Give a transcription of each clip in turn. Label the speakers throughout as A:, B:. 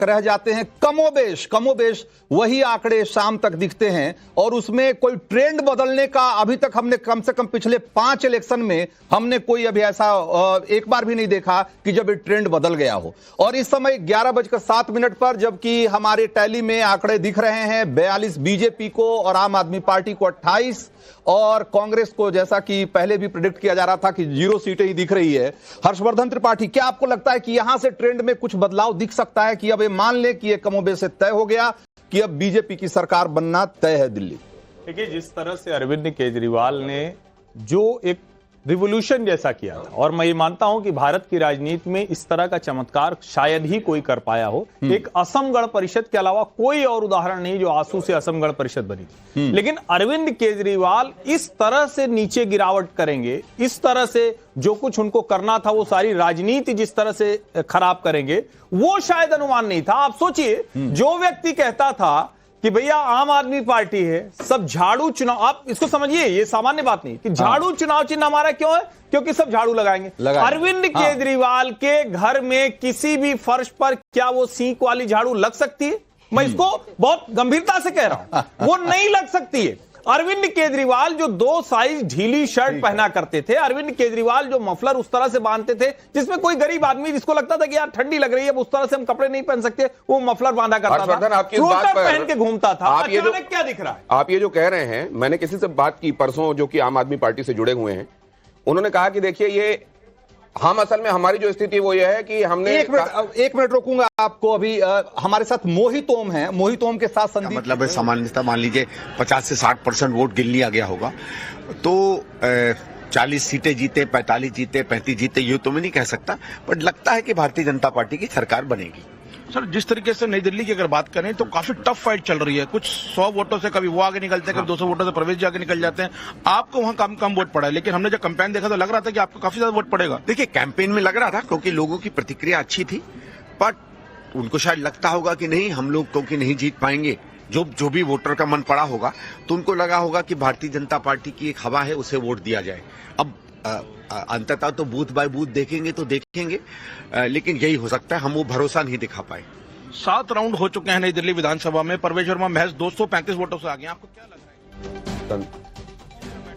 A: रह जाते हैं। कमोबेश वही आंकड़े शाम तक दिखते हैं और उसमें कोई ट्रेंड बदलने का अभी तक हमने कम से कम पिछले 5 इलेक्शन में हमने कोई अभी ऐसा एक बार भी नहीं देखा कि जब ये ट्रेंड बदल गया हो। और इस समय 11:07 पर जबकि हमारे टैली में आंकड़े दिख रहे हैं 42 बीजेपी को और आम आदमी पार्टी को 28 और कांग्रेस को, जैसा कि पहले भी प्रेडिक्ट किया जा रहा था कि 0 सीटें ही दिख रही है। हर्षवर्धन त्रिपाठी, क्या आपको लगता है कि यहां से ट्रेंड में कुछ बदलाव दिख सकता है कि अब ये मान ले कि ये कमोबेश से तय हो गया कि अब बीजेपी की सरकार बनना तय है दिल्ली?
B: देखिए, जिस तरह से अरविंद केजरीवाल ने जो एक रिवॉल्यूशन जैसा किया था, और मैं ये मानता हूं कि भारत की राजनीति में इस तरह का चमत्कार शायद ही कोई कर पाया हो। एक असम गण परिषद के अलावा कोई और उदाहरण नहीं जो आंसू से असम गण परिषद बनी थी। लेकिन अरविंद केजरीवाल इस तरह से नीचे गिरावट करेंगे, इस तरह से जो कुछ उनको करना था वो सारी राजनीति जिस तरह से खराब करेंगे, वो शायद अनुमान नहीं था। आप सोचिए, जो व्यक्ति कहता था कि भैया आम आदमी पार्टी है, सब झाड़ू चुनाव, आप इसको समझिए, ये सामान्य बात नहीं कि झाड़ू चुनाव चिन्ह हमारा क्यों है, क्योंकि सब झाड़ू लगाएंगे। अरविंद केजरीवाल के घर में किसी भी फर्श पर क्या वो सींक वाली झाड़ू लग सकती है? मैं इसको बहुत गंभीरता से कह रहा हूं, वो नहीं लग सकती है। अरविंद केजरीवाल जो 2 साइज ढीली शर्ट पहना करते थे, अरविंद केजरीवाल जो मफलर उस तरह से बांधते थे जिसमें कोई गरीब आदमी जिसको लगता था कि यार ठंडी लग रही है, उस तरह से हम कपड़े नहीं पहन सकते, वो मफलर बांधा करता था, स्वेटर पहन के घूमता था। अचानक क्या दिख रहा है?
C: आप ये जो कह रहे हैं, मैंने किसी से बात की परसों जो कि आम आदमी पार्टी से जुड़े हुए हैं, उन्होंने कहा कि देखिए ये हम असल में हमारी जो स्थिति वो ये है कि हमने
A: एक मिनट रोकूंगा आपको। अभी हमारे साथ मोहित ओम है, मोहित ओम के साथ संदीप।
D: मतलब सामान्यतः मान लीजिए 50 से 60% वोट गिन लिया गया होगा तो 40 सीटें जीते, 45 जीते, 35 जीते, ये तो मैं नहीं कह सकता, बट लगता है कि भारतीय जनता पार्टी की सरकार बनेगी।
E: सर, जिस तरीके से नई दिल्ली की अगर बात करें तो काफी टफ फाइट चल रही है। कुछ 100 वोटों से कभी वो आगे निकलते हैं, कभी 200 वोटों से प्रवेश जी आगे निकल जाते हैं। आपको वहां कम वोट पड़ा है, लेकिन हमने जब कैंपेन देखा तो लग रहा था कि आपको काफी ज्यादा वोट पड़ेगा।
D: देखिए, कैंपेन में लग रहा था क्योंकि लोगों की प्रतिक्रिया अच्छी थी, बट उनको शायद लगता होगा कि नहीं, हम लोग क्योंकि नहीं जीत पाएंगे, जो भी वोटर का मन पड़ा होगा तो उनको लगा होगा कि भारतीय जनता पार्टी की एक हवा है, उसे वोट दिया जाए। अब अंततः तो बूथ बाय बूथ देखेंगे तो देखेंगे, लेकिन यही हो सकता है, हम वो भरोसा नहीं दिखा पाए।
E: 7 राउंड हो चुके हैं नई दिल्ली विधानसभा में, परवेश वर्मा महज 235 वोटों से आगे। आपको क्या लग रहा है?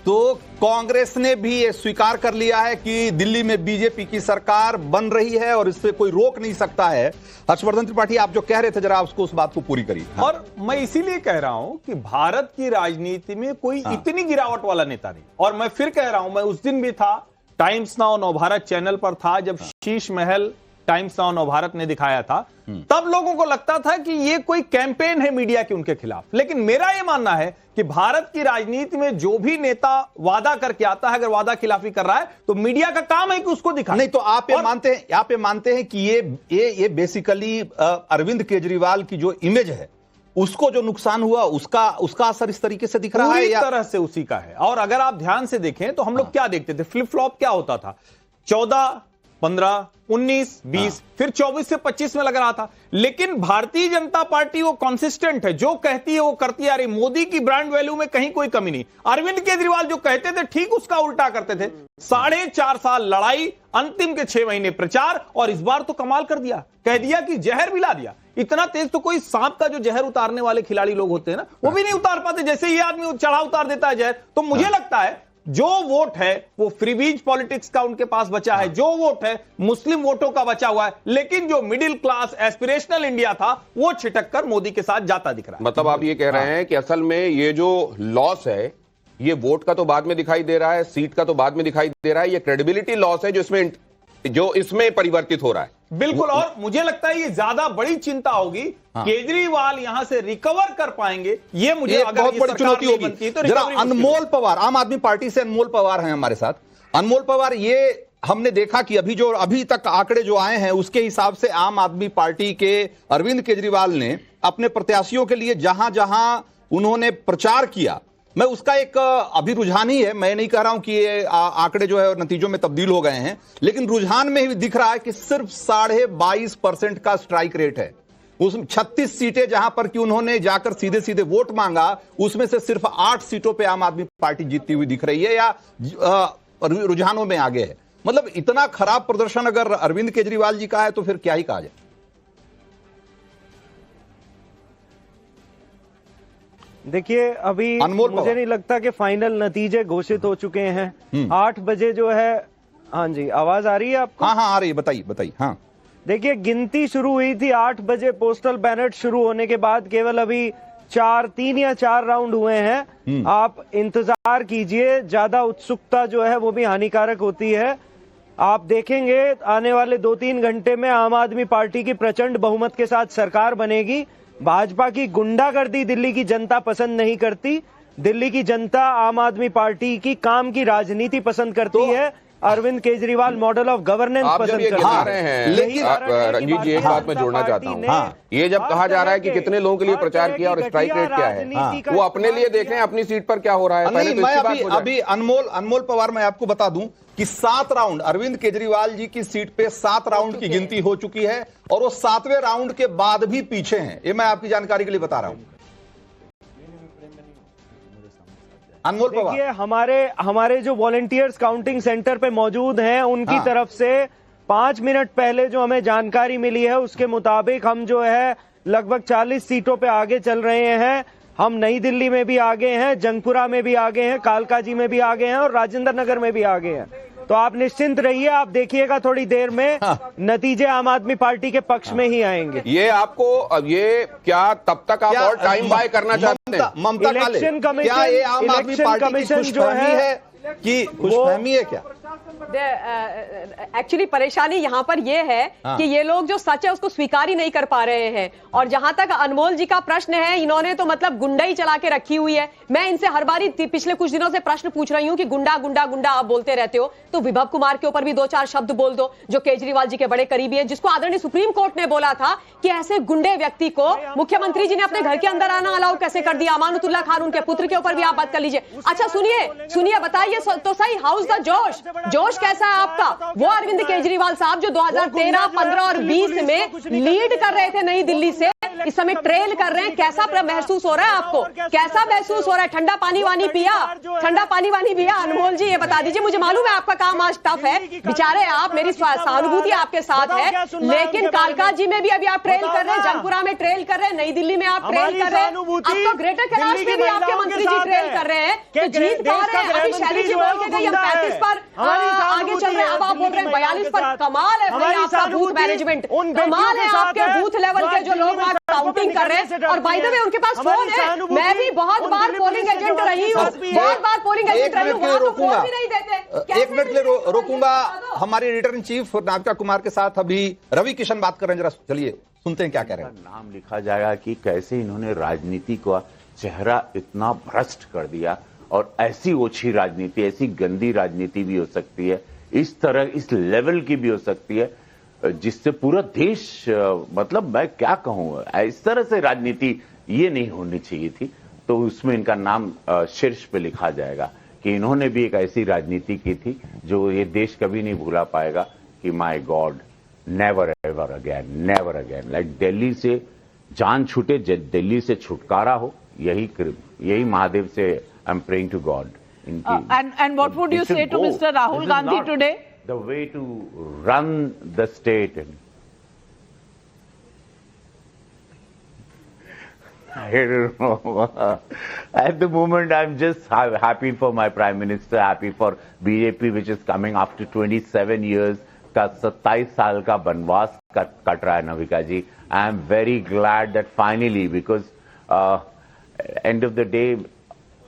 A: तो कांग्रेस ने भी ये स्वीकार कर लिया है कि दिल्ली में बीजेपी की सरकार बन रही है और इससे कोई रोक नहीं सकता है। हर्षवर्धन त्रिपाठी, आप जो कह रहे थे जरा उसको, उस बात को पूरी करिए।
B: और मैं इसीलिए कह रहा हूं कि भारत की राजनीति में कोई इतनी गिरावट वाला नेता नहीं। और मैं फिर कह रहा हूं, मैं उस दिन भी था, टाइम्स नाउ नवभारत चैनल पर था, जब शीश महल टाइम्स नाउ नवभारत ने दिखाया था, तब लोगों को लगता था कि ये कोई कैंपेन है मीडिया के उनके खिलाफ। लेकिन मेरा ये मानना है कि भारत की राजनीति में जो भी नेता वादा करके आता है, अगर वादा खिलाफी कर रहा है तो मीडिया का काम है कि उसको दिखाए।
A: नहीं तो आप ये मानते हैं कि ये बेसिकली अरविंद केजरीवाल की जो इमेज है उसको जो नुकसान हुआ उसका असर इस तरीके से दिख रहा है,
B: या तरह से उसी का है। और अगर आप ध्यान से देखें तो हम लोग क्या देखते थे, फ्लिप फ्लॉप क्या होता था, 14, 15, 19, 20, फिर 24 से 25 में लग रहा था। लेकिन भारतीय जनता पार्टी वो कंसिस्टेंट है, जो कहती है वो करती है। अरे मोदी की ब्रांड वैल्यू में कहीं कोई कमी नहीं। अरविंद केजरीवाल जो कहते थे ठीक उसका उल्टा करते थे। 4.5 साल लड़ाई, अंतिम के 6 महीने प्रचार, और इस बार तो कमाल कर दिया, कह दिया कि जहर मिला दिया। इतना तेज तो कोई सांप का जो जहर उतारने वाले खिलाड़ी लोग होते हैं ना, वो भी नहीं उतार पाते। जैसे ये आदमी चढ़ा उतार देता है जहर। तो मुझे लगता है जो वोट है वो फ्रीबीज पॉलिटिक्स का उनके पास बचा है, जो वोट है मुस्लिम वोटों का बचा हुआ है, लेकिन जो मिडिल क्लास एस्पिरेशनल इंडिया था वो छिटक कर मोदी के साथ जाता दिख रहा है।
C: मतलब आप ये कह रहे हैं कि असल में ये जो लॉस है, ये वोट का तो बाद में दिखाई दे रहा है, सीट का तो बाद में दिखाई दे रहा है, ये क्रेडिबिलिटी लॉस है जो इसमें परिवर्तित हो रहा है।
B: बिल्कुल। और मुझे लगता है ये ज्यादा बड़ी चिंता होगी, केजरीवाल यहां से रिकवर कर पाएंगे, ये मुझे अगर
A: बहुत बड़ी चुनौती होगी।
B: तो
A: जरा अनमोल पवार, आम आदमी पार्टी से अनमोल पवार हैं हमारे साथ। अनमोल पवार, ये हमने देखा कि अभी तक आंकड़े जो आए हैं उसके हिसाब से आम आदमी पार्टी के अरविंद केजरीवाल ने अपने प्रत्याशियों के लिए जहां जहां उन्होंने प्रचार किया, मैं उसका एक अभी रुझान ही है, मैं नहीं कह रहा हूं कि ये आंकड़े जो है नतीजों में तब्दील हो गए हैं, लेकिन रुझान में ही दिख रहा है कि सिर्फ 22.5% का स्ट्राइक रेट है। उस 36 सीटें जहां पर कि उन्होंने जाकर सीधे सीधे वोट मांगा, उसमें से सिर्फ 8 सीटों पे आम आदमी पार्टी जीतती हुई दिख रही है या रुझानों में आगे है। मतलब इतना खराब प्रदर्शन अगर अरविंद केजरीवाल जी का है तो फिर क्या ही कहा जाए।
F: देखिए अभी
A: अनमोल
F: मुझे
A: पवार।
F: नहीं लगता कि फाइनल नतीजे घोषित हो चुके हैं। 8 बजे जो है, हाँ जी, आवाज आ रही है आपको?
A: हाँ हाँ आ रही है, बताइए बताइए। हाँ
F: देखिए गिनती शुरू हुई थी 8 बजे पोस्टल बैलेट शुरू होने के बाद, केवल अभी 3 या 4 राउंड हुए हैं। आप इंतजार कीजिए, ज्यादा उत्सुकता जो है वो भी हानिकारक होती है। आप देखेंगे आने वाले 2-3 घंटे में आम आदमी पार्टी की प्रचंड बहुमत के साथ सरकार बनेगी। भाजपा की गुंडागर्दी दिल्ली की जनता पसंद नहीं करती। दिल्ली की जनता आम आदमी पार्टी की काम की राजनीति पसंद करती है। Arvind Kejriwal model of governance
C: आप जब
F: पसंद
C: ये
F: करती
C: गिना
F: है।
C: रहे हैं,
F: लेकिन
C: रंजीत जी एक बात मैं जोड़ना चाहता हूँ।
A: हाँ।
C: ये जब कहा जा रहा है कि कितने लोगों के लिए प्रचार किया और स्ट्राइक रेट क्या है, वो अपने लिए देख रहे हैं अपनी सीट पर क्या हो रहा है। पहले
A: नहीं,
C: तो
A: मैं
C: इसकी बात हो जाए।
A: अभी अनमोल पवार, मैं आपको बता दूं कि 7 राउंड अरविंद केजरीवाल जी की सीट पे 7 राउंड की गिनती हो चुकी है और वो 7वें राउंड के बाद भी पीछे हैं। ये मैं आपकी जानकारी के लिए बता रहा हूं। अनमोल पवार,
F: देखिए हमारे जो वॉलंटियर्स काउंटिंग सेंटर पे मौजूद हैं उनकी
A: हाँ।
F: तरफ से 5 मिनट पहले जो हमें जानकारी मिली है उसके मुताबिक हम जो है लगभग 40 सीटों पे आगे चल रहे हैं। हम नई दिल्ली में भी आगे हैं, जंगपुरा में भी आगे हैं, कालकाजी में भी आगे हैं और राजेंद्र नगर में भी आगे हैं। तो आप निश्चिंत रहिए, आप देखिएगा थोड़ी देर में नतीजे आम आदमी पार्टी के पक्ष में ही आएंगे।
C: ये आपको अब ये क्या तब तक आप और टाइम बाय करना चाहते हैं?
A: ममता काले,
F: इलेक्शन कमीशन-
A: क्या ये आम आदमी
F: इलेक्शन
A: पार्टी की
F: कमीशन जो
A: खुशफहमी
F: है
A: है कि खुशफहमी है क्या?
G: एक्चुअली परेशानी यहाँ पर यह है कि ये लोग जो सच है उसको स्वीकार ही नहीं कर पा रहे हैं। और जहां तक अनमोल जी का प्रश्न है, इन्होंने तो मतलब गुंडाई चला के रखी हुई है। मैं इनसे हर बारी पिछले कुछ दिनों से प्रश्न पूछ रही हूँ कि गुंडा गुंडा गुंडा आप बोलते रहते हो, तो विभव कुमार के ऊपर भी 2-4 शब्द बोल दो, जो केजरीवाल जी के बड़े करीबी है, जिसको आदरणीय सुप्रीम कोर्ट ने बोला था कि ऐसे गुंडे व्यक्ति को मुख्यमंत्री जी ने अपने घर के अंदर आना अलाउ कैसे कर दिया। अमानुतुल्लाह खान, उनके पुत्र के ऊपर भी आप बात कर लीजिए। अच्छा सुनिए बताइए तो सही, हाउस द जोश कैसा है आपका? वो अरविंद केजरीवाल साहब जो 2013, 15 और 20 में लीड कर रहे थे नई दिल्ली से, इस समय ट्रेल कर रहे हैं। कैसा महसूस हो रहा है आपको? कैसा महसूस हो रहा है? ठंडा पानी वानी पिया? अनमोल जी ये बता दीजिए। मुझे मालूम है आपका काम आज टफ है, बेचारे आप, मेरी सहानुभूति आपके साथ है, लेकिन कालका जी में भी अभी आप ट्रेल कर रहे हैं, जंगपुरा में ट्रेल कर रहे हैं, नई दिल्ली में आप ट्रेल कर रहे हैं, अब तो ग्रेटर कैलाश में भी आपके मंत्री जी ट्रेल कर रहे हैं, तो जीत पा रहे हैं। अभी शैली जी बोल के गई हम 35 पर आगे चल रहे हैं, अब आप बोल रहे हैं 42 पर। कमाल है भाई आपका बूथ मैनेजमेंट, कमाल है आपके बूथ लेवल के जो लोग काउंटिंग कर रहे हैं। और बाय द वे उनके पास फोन है, मैं भी बहुत बार पोलिंग एजेंट रही हूँ, बहुत बार पोलिंग एजेंट रही हूँ, वहां तो फोन भी नहीं देते।
A: एक मिनट के लिए रोकूंगा। हमारे editor in chief Navika Kumar के साथ अभी रवि किशन बात कर रहे हैं, जरा चलिए सुनते हैं क्या कह रहे हैं।
H: नाम लिखा जाएगा कि कैसे इन्होंने राजनीति का चेहरा इतना भ्रष्ट कर दिया, और ऐसी ओछी राजनीति, ऐसी गंदी राजनीति भी हो सकती है, इस तरह इस लेवल की भी हो सकती है, जिससे पूरा देश, मतलब मैं क्या कहूं, इस तरह से राजनीति ये नहीं होनी चाहिए थी। तो उसमें इनका नाम शीर्ष पे लिखा जाएगा कि इन्होंने भी एक ऐसी राजनीति की थी जो ये देश कभी नहीं भूला पाएगा कि my God, never ever again, like Delhi से जान छूटे, दिल्ली से छुटकारा हो, यही महादेव से I am praying to God.
I: And what would you say to Mr. Rahul Gandhi today?
H: The way to run the state. I don't know. At the moment, I'm just happy for my Prime Minister, happy for BJP, which is coming after 27 years का 27 साल का बनवास cut रहा है नविका जी. I am very glad that finally, because end of the day,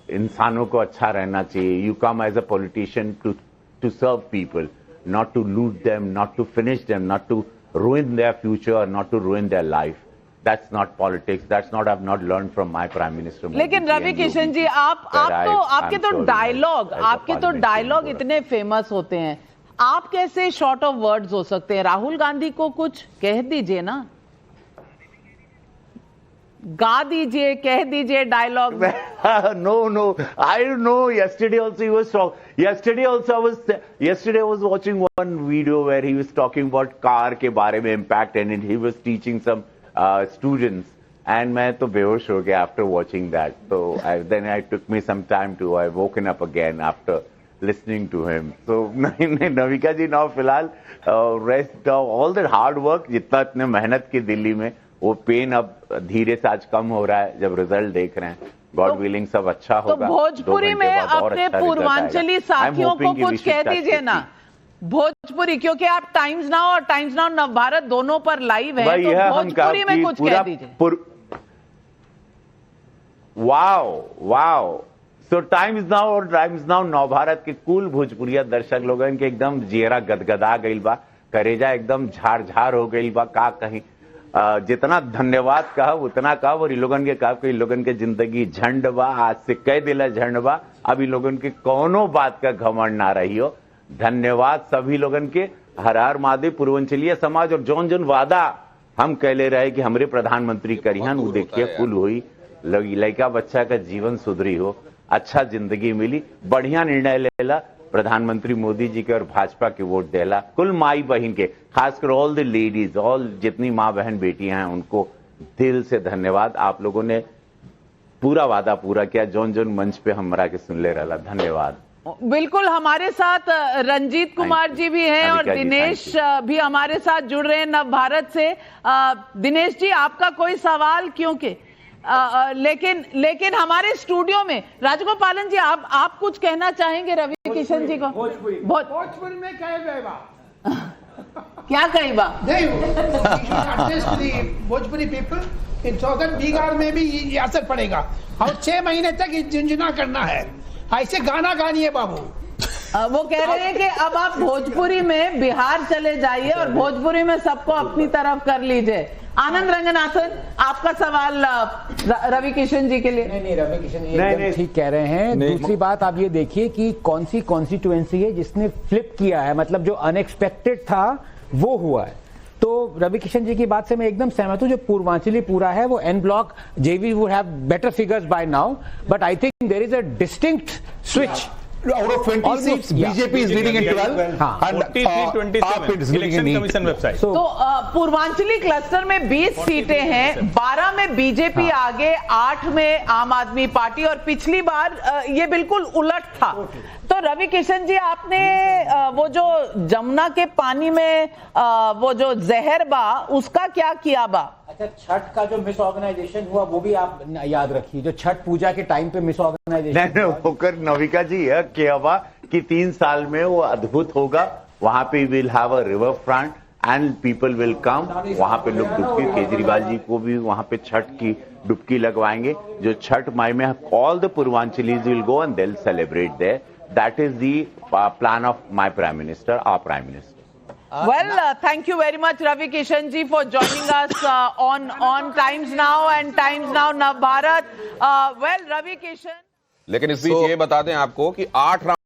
H: इंसानों को अच्छा रहना चाहिए. You come as a politician to serve people, not to loot them, not to finish them, not to ruin their future, not to ruin their life. That's not politics. That's not, I've not learned from my Prime Minister.
I: लेकिन रवि किशन जी, आपके तो dialogue इतने famous होते हैं, आप कैसे short of words हो सकते हैं? राहुल गांधी को कुछ कह दीजिए ना, गा दीजिए, कह दीजिए dialogue.
H: No. I don't know. Yesterday also he was talking. Yesterday I was watching one video where he was talking about car के बारे में impact, and he was teaching some students. And मैं तो बेहोश हो गया after watching that. So then it took me some time to. I woken up again after listening to him. So Navika ji, now फिलहाल rest all that hard work, जितना इतने मेहनत की दिल्ली में, वो पेन अब धीरे से आज कम हो रहा है जब रिजल्ट देख रहे हैं. गॉड विलिंग सब अच्छा
I: तो
H: होगा।
I: भोजपुरी
H: 2 घंटे
I: में
H: बाद और
I: अपने
H: अच्छा रिजल्ट
I: पूर्वांचली
H: आएगा।
I: साथियों
H: I'm
I: को
H: hoping कि
I: कुछ कह
H: विशिष्ट
I: दीजिए ना भोजपुरी, क्योंकि आप टाइम्स नाउ और टाइम्स नाउ नवभारत दोनों पर लाइव है,
H: वही
I: तो
H: है, हम
I: भोजपुरी में कुछ कह दीजिए।
H: वाओ सो टाइम्स नाउ और टाइम्स नाउ नवभारत के कुल भोजपुरिया दर्शक लोगन के एकदम जियरा गदगदा गईल बा, करेजा एकदम झार झार हो गईल बा। का कहीं जितना धन्यवाद कहब उतना कहब, और इ लोगन के कहब कि इ लोगन के जिंदगी झंड बा, आज से कह दिला झंड बा, अब इ लोगन के कौनो बात का घमंड ना रही हो। धन्यवाद सभी लोगन के। हर हर महादेव। पूर्वांचलीय समाज और जौन जौन वादा हम कहले रहे कि हमरे प्रधानमंत्री करिहन, वो देखिए कुल हुई। लड़का बच्चा का जीवन सुधरी हो, अच्छा जिंदगी मिली, बढ़िया निर्णय लेला प्रधानमंत्री मोदी जी के और भाजपा के वोट देला। कुल माई बहन के, खासकर ऑल द लेडीज, ऑल जितनी माँ बहन बेटियां हैं, उनको दिल से धन्यवाद। आप लोगों ने पूरा वादा पूरा किया, जौन जौन मंच पे हमरा के सुन ले रहा। धन्यवाद।
I: बिल्कुल, हमारे साथ रंजीत कुमार जी भी हैं और दिनेश भी हमारे साथ जुड़ रहे हैं नवभारत से। दिनेश जी, आपका कोई सवाल? क्योंकि लेकिन हमारे स्टूडियो में राजगोपालन जी, आप कुछ कहना चाहेंगे रवि किशन जी को?
J: भोजपुरी में कहेगा
I: क्या कहेगा?
J: भोजपुरी पीपल इन सौदर बिगाड़ में भी ये असर पड़ेगा, और 6 महीने तक ये झुंझुना करना है। ऐसे गाना गानिए बाबू।
I: वो कह रहे हैं कि अब आप भोजपुरी में बिहार चले जाइए और भोजपुरी में सबको अपनी तरफ कर लीजिए। आनंद रंगनाथन, आपका सवाल रवि किशन जी के लिए?
K: नहीं, रवि किशन एकदम ठीक कह रहे हैं। दूसरी बात आप ये देखिए कि कौन सी कॉन्स्टिट्यूएंसी है जिसने फ्लिप किया है, मतलब जो अनएक्सपेक्टेड था वो हुआ है। तो रवि किशन जी की बात से मैं एकदम सहमत हूं। जो पूर्वांचली पूरा है वो N bloc JV would have better figures by now, but I think there is a distinct switch.
A: Out of 20 seats, BJP is leading in 12 and
B: 43-27
A: AAP is leading in 8.
B: Election commission website.
I: तो Purvanchali cluster में 20 सीटें हैं, 12 में BJP आगे, 8 में आम आदमी party, और पिछली बार ये बिल्कुल उलट था। तो रवि किशन जी, आपने वो जो जमुना के पानी में वो जो जहर बा, उसका क्या किया बा?
K: अच्छा, छठ का जो मिस ऑर्गेनाइजेशन हुआ वो भी आप याद रखिए, जो छठ पूजा के टाइम पे मिस ऑर्गेनाइजेशन
H: होकर नविका जी यह कहवा कि 3 साल में वो अद्भुत होगा। वहां पे will have a river front end people will come. वहां पे लोग डुबकी, केजरीवाल जी को भी वहां पे छठ की डुबकी लगवाएंगे। जो छठ माई में all the Purvanchalis will go and they will celebrate there. That is the plan of my prime minister, our prime minister.
I: Well, thank you very much, Ravi Kishan ji, for joining us on Times Now and Times Now Navbharat. Well, Ravi Kishan.
C: लेकिन इस बीच ये बता दें आपको कि 8